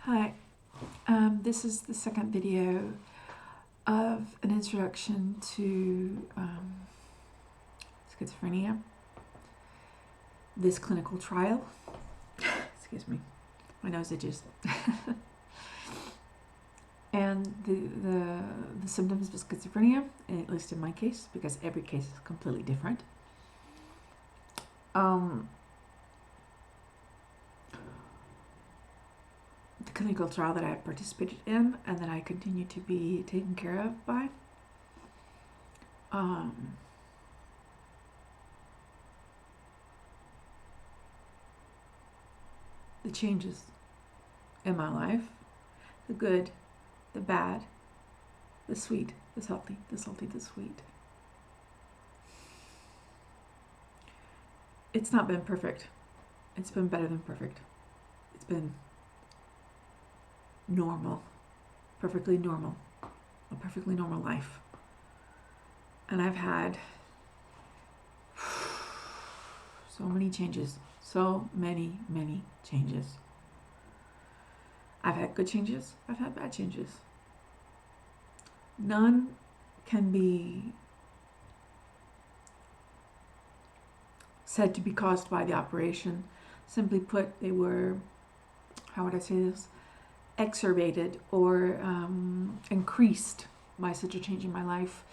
Hi, this is the second video of an introduction to schizophrenia, this clinical trial. Excuse me, my nose itches. And the symptoms of schizophrenia, at least in my case, because every case is completely different. The clinical trial that I participated in and that I continue to be taken care of by. The changes in my life, the good, the bad, the sweet, the salty, the salty, the sweet. It's not been perfect. It's been better than perfect. It's been normal, perfectly normal, a perfectly normal life. And I've had so many changes, so many changes. I've had good changes, I've had bad changes. None can be said to be caused by the operation. Simply put, they were, how would I say this, exacerbated or increased by such a change in my life.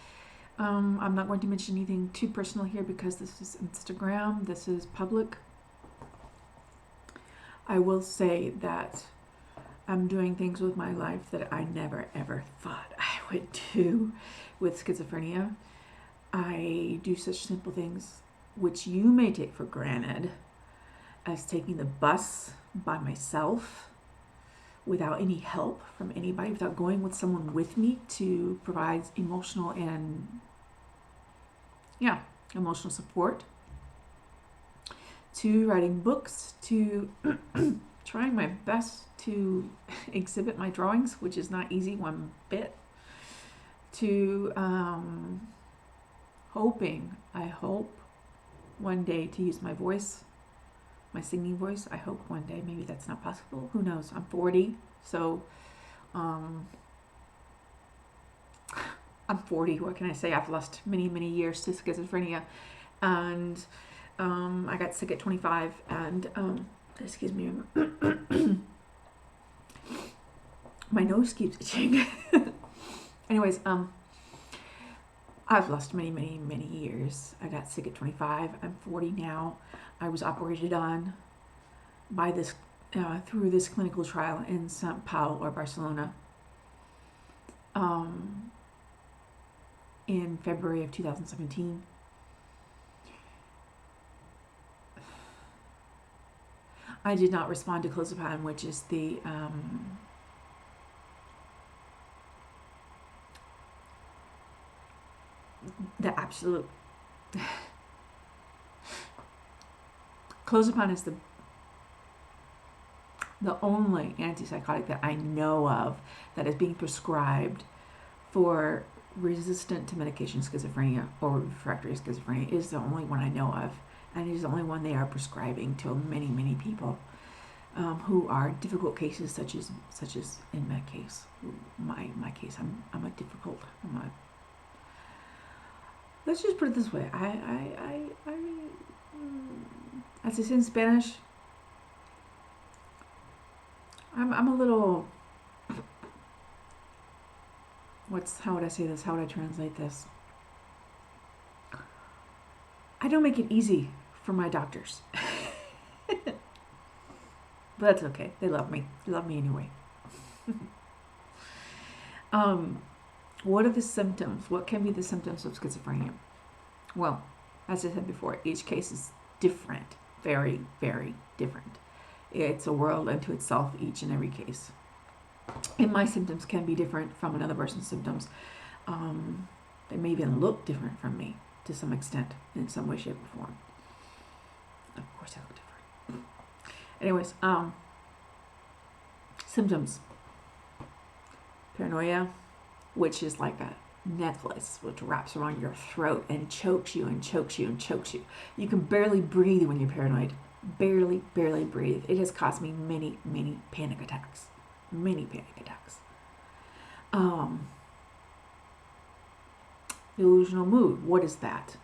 I'm not going to mention anything too personal here because this is Instagram, this is public. I will say that I'm doing things with my life that I never ever thought I would do with schizophrenia. I do such simple things which you may take for granted as taking the bus by myself without any help from anybody, without going with someone with me to provide emotional support, to writing books, to trying my best to exhibit my drawings, which is not easy one bit, to I hope one day to use my voice, my singing voice. I hope one day, maybe that's not possible, who knows. I'm 40, so I'm 40, what can I say? I've lost many years to schizophrenia, and I got sick at 25, and excuse me, my nose keeps itching. Anyways, I've lost many years. I got sick at 25. I'm 40 now. I was operated on by this through this clinical trial in St. Paul or Barcelona in February of 2017. I did not respond to clozapine, which is the absolute clozapine is the only antipsychotic that I know of that is being prescribed for resistant to medication schizophrenia or refractory schizophrenia. Is the only one I know of, and it is the only one they are prescribing to many people who are difficult cases, such as in my case. My case, I'm a difficult. Let's just put it this way. I as I say in Spanish, I'm a little, how would I say this? How would I translate this? I don't make it easy for my doctors. But that's okay. They love me. They love me anyway. What are the symptoms? What can be the symptoms of schizophrenia? Well, as I said before, each case is different. Very different. It's a world unto itself, each and every case. And my symptoms can be different from another person's symptoms. They may even look different from me to some extent, in some way, shape, or form. Of course, they look different. Anyways, symptoms. Paranoia, which is like a necklace which wraps around your throat and chokes you and chokes you and chokes you. You can barely breathe when you're paranoid. Barely breathe. It has caused me many panic attacks. many panic attacks. Delusional mood, what is that?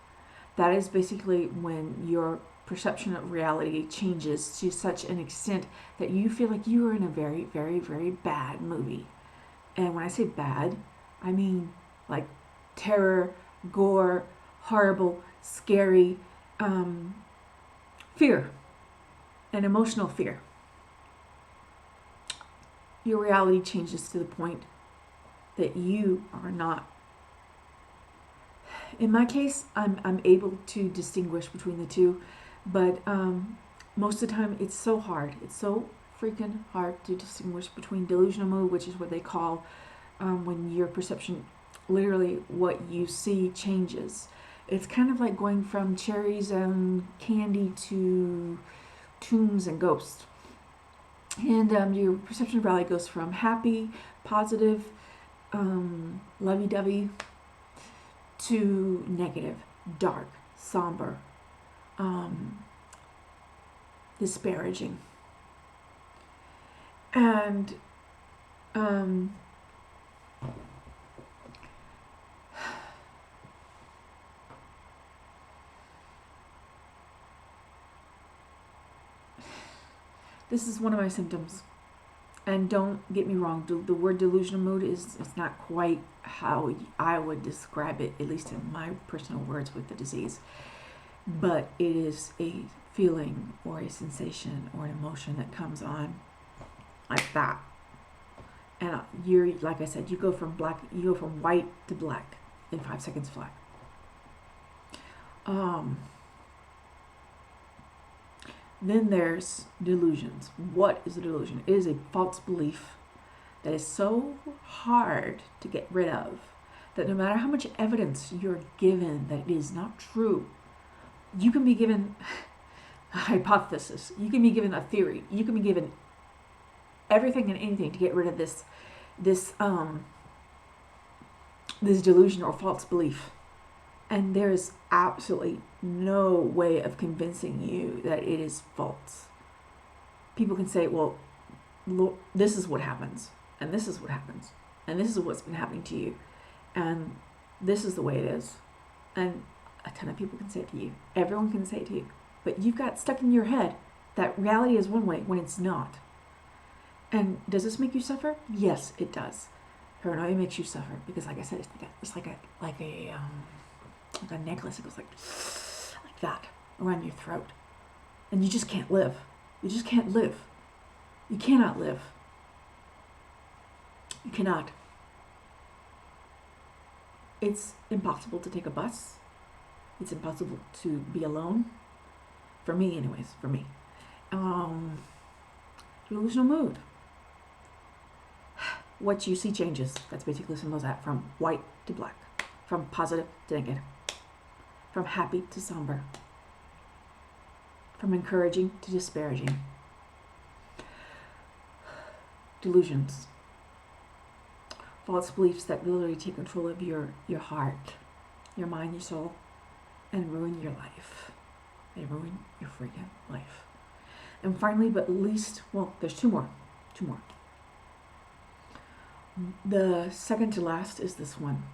That is basically when your perception of reality changes to such an extent that you feel like you are in a very, very, very bad movie. And when I say bad, I mean like terror, gore, horrible, scary, fear, and emotional fear. Your reality changes to the point that you are not. In my case, I'm able to distinguish between the two, but most of the time it's so hard. It's so freaking hard to distinguish between delusional mood, which is what they call when your perception, literally what you see, changes. It's kind of like going from cherries and candy to tombs and ghosts. And your perception of reality goes from happy, positive, lovey-dovey to negative, dark, somber, disparaging. And this is one of my symptoms. And don't get me wrong, the word delusional mood is not quite how I would describe it, at least in my personal words with the disease. But it is a feeling or a sensation or an emotion that comes on like that. And you're, like I said, you go from white to black in 5 seconds flat. Then there's delusions. What is a delusion? It is a false belief that is so hard to get rid of that no matter how much evidence you're given that it is not true, you can be given a hypothesis, you can be given a theory, you can be given everything and anything to get rid of this delusion or false belief. And there is absolutely no way of convincing you that it is false. People can say, well, look, this is what happens, and this is what happens, and this is what's been happening to you, and this is the way it is. And a ton of people can say it to you. Everyone can say it to you. But you've got stuck in your head that reality is one way when it's not. And does this make you suffer? Yes, it does. Paranoia makes you suffer because, like I said, it's like a necklace. It goes like that around your throat, and you just can't live. You just can't live. You cannot live. You cannot. It's impossible to take a bus. It's impossible to be alone. For me, anyways. For me. Delusional mood. What you see changes. That's basically symbols that from white to black, from positive to negative, from happy to somber, from encouraging to disparaging. Delusions. False beliefs that literally take control of your heart, your mind, your soul, and ruin your life. They ruin your freaking life. And finally, but least, well, there's two more. The second to last is this one.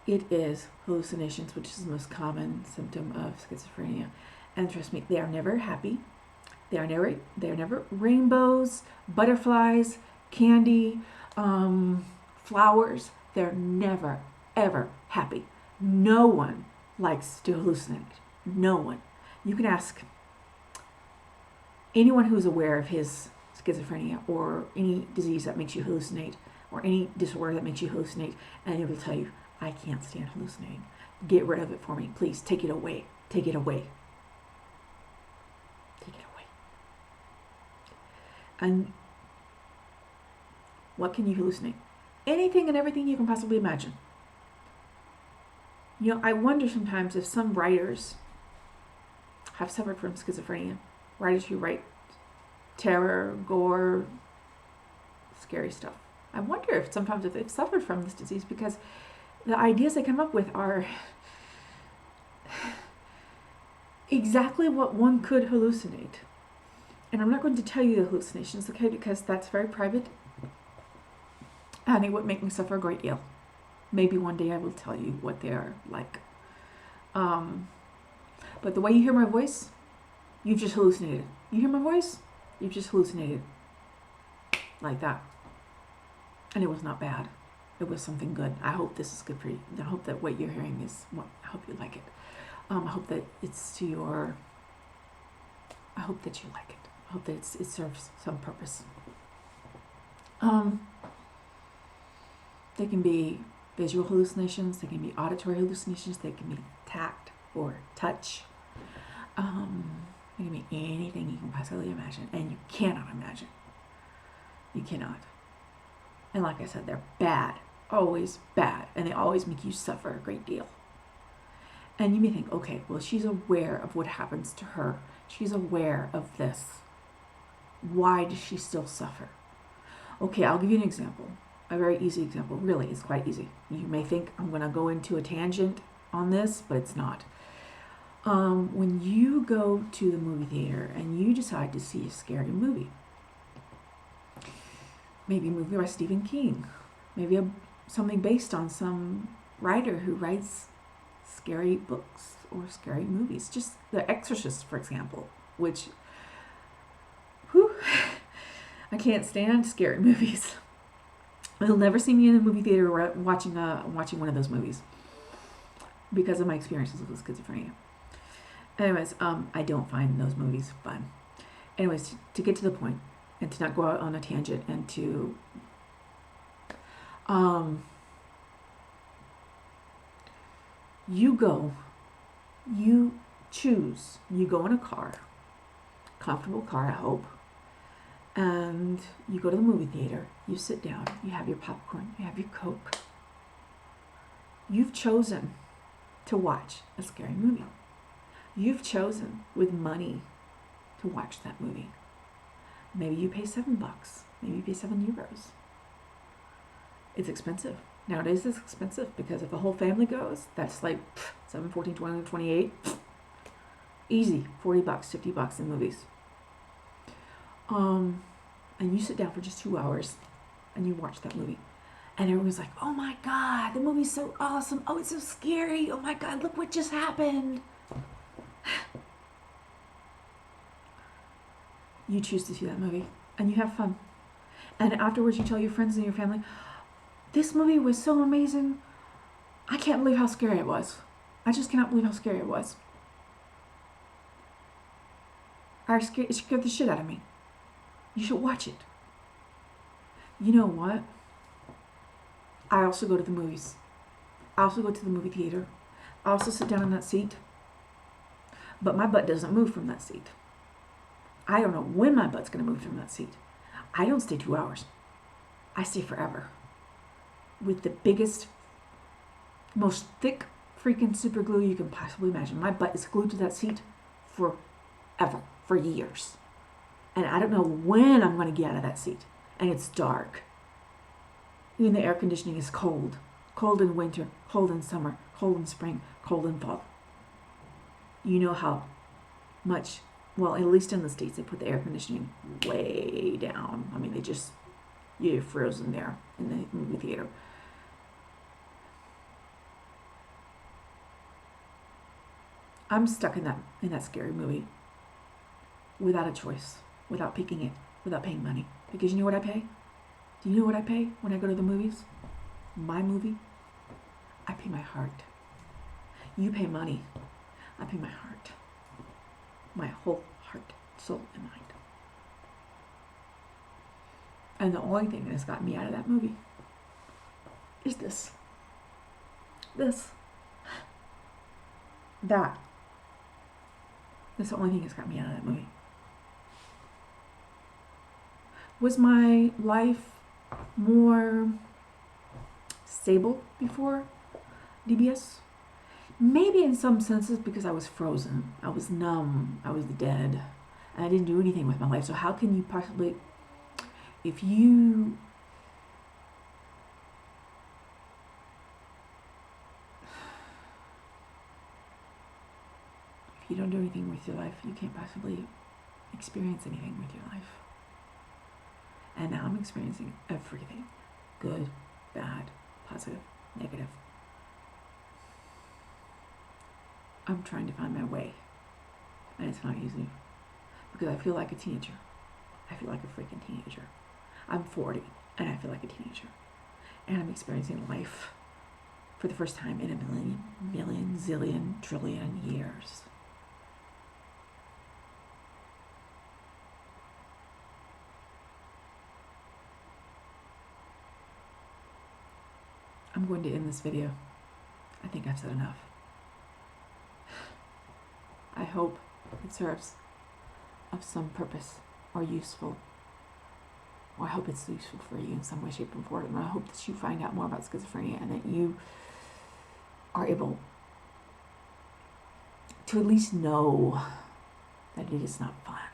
It is hallucinations, which is the most common symptom of schizophrenia. And trust me, they are never happy. They are never rainbows, butterflies, candy, flowers. They're never, ever happy. No one likes to hallucinate. No one. You can ask anyone who's aware of his schizophrenia or any disease that makes you hallucinate or any disorder that makes you hallucinate, and they will tell you, I can't stand hallucinating. Get rid of it for me. Please, take it away. Take it away. Take it away. And what can you hallucinate? Anything and everything you can possibly imagine. You know, I wonder sometimes if some writers have suffered from schizophrenia. Writers who write terror, gore, scary stuff. I wonder if sometimes if they've suffered from this disease because the ideas they come up with are exactly what one could hallucinate. And I'm not going to tell you the hallucinations, okay, because that's very private and it would make me suffer a great deal. Maybe one day I will tell you what they are like. But the way you hear my voice, you've just hallucinated. You hear my voice, you've just hallucinated. Like that. And it was not bad. It was something good. I hope this is good for you. I hope that what you're hearing is I hope you like it. I hope that it's to your, I hope that you like it. I hope that it serves some purpose. They can be visual hallucinations, they can be auditory hallucinations, they can be tact or touch. It can be anything you can possibly imagine, and you cannot imagine. You cannot. And like I said, they're bad, always bad, and they always make you suffer a great deal. And you may think, okay, well, she's aware of what happens to her. She's aware of this. Why does she still suffer? Okay, I'll give you an example. A very easy example. Really, it's quite easy. You may think I'm going to go into a tangent on this, but it's not. When you go to the movie theater and you decide to see a scary movie, maybe a movie by Stephen King, maybe something based on some writer who writes scary books or scary movies. Just The Exorcist, for example, which, I can't stand scary movies. You'll never see me in a movie theater watching one of those movies because of my experiences with schizophrenia. Anyways, I don't find those movies fun. Anyways, to get to the point and to not go out on a tangent and to you choose, you go in a car, comfortable car, I hope, and you go to the movie theater, you sit down, you have your popcorn, you have your Coke. You've chosen to watch a scary movie. You've chosen with money to watch that movie. Maybe you pay $7, maybe you pay €7. It's expensive. Nowadays it's expensive because if the whole family goes, that's like 7, 14, 20, 28. Easy, $40, $50 in movies. And you sit down for just 2 hours and you watch that movie. And everyone's like, oh my God, the movie's so awesome. Oh, it's so scary. Oh my God, look what just happened. You choose to see that movie and you have fun. And afterwards you tell your friends and your family, this movie was so amazing. I can't believe how scary it was. I just cannot believe how scary it was. It scared the shit out of me. You should watch it. You know what? I also go to the movies. I also go to the movie theater. I also sit down in that seat. But my butt doesn't move from that seat. I don't know when my butt's going to move from that seat. I don't stay 2 hours. I stay forever. With the biggest, most thick freaking super glue you can possibly imagine. My butt is glued to that seat forever, for years. And I don't know when I'm going to get out of that seat. And it's dark. Even the air conditioning is cold. Cold in winter, cold in summer, cold in spring, cold in fall. You know how much, well, at least in the States, they put the air conditioning way down. I mean, you're frozen there in the movie theater. I'm stuck in that scary movie without a choice, without picking it, without paying money. Because you know what I pay? Do you know what I pay when I go to the movies? My movie? I pay my heart. You pay money. I pay my heart. My whole heart, soul, and mind. And the only thing that has gotten me out of that movie is this. That. That's the only thing that's got me out of that movie. Was my life more stable before DBS? Maybe in some senses because I was frozen. I was numb. I was dead. And I didn't do anything with my life. So how can you possibly, if you don't do anything with your life, you can't possibly experience anything with your life. And now I'm experiencing everything Good, bad, positive, negative. I'm trying to find my way, and it's not easy because I feel like a teenager. I feel like a freaking teenager. I'm 40 and I feel like a teenager, and I'm experiencing life for the first time in a million, zillion, trillion years. I'm going to end this video. I think I've said enough. I hope it serves of some purpose or useful. Or I hope it's useful for you in some way, shape, or form. And I hope that you find out more about schizophrenia and that you are able to at least know that it is not fun.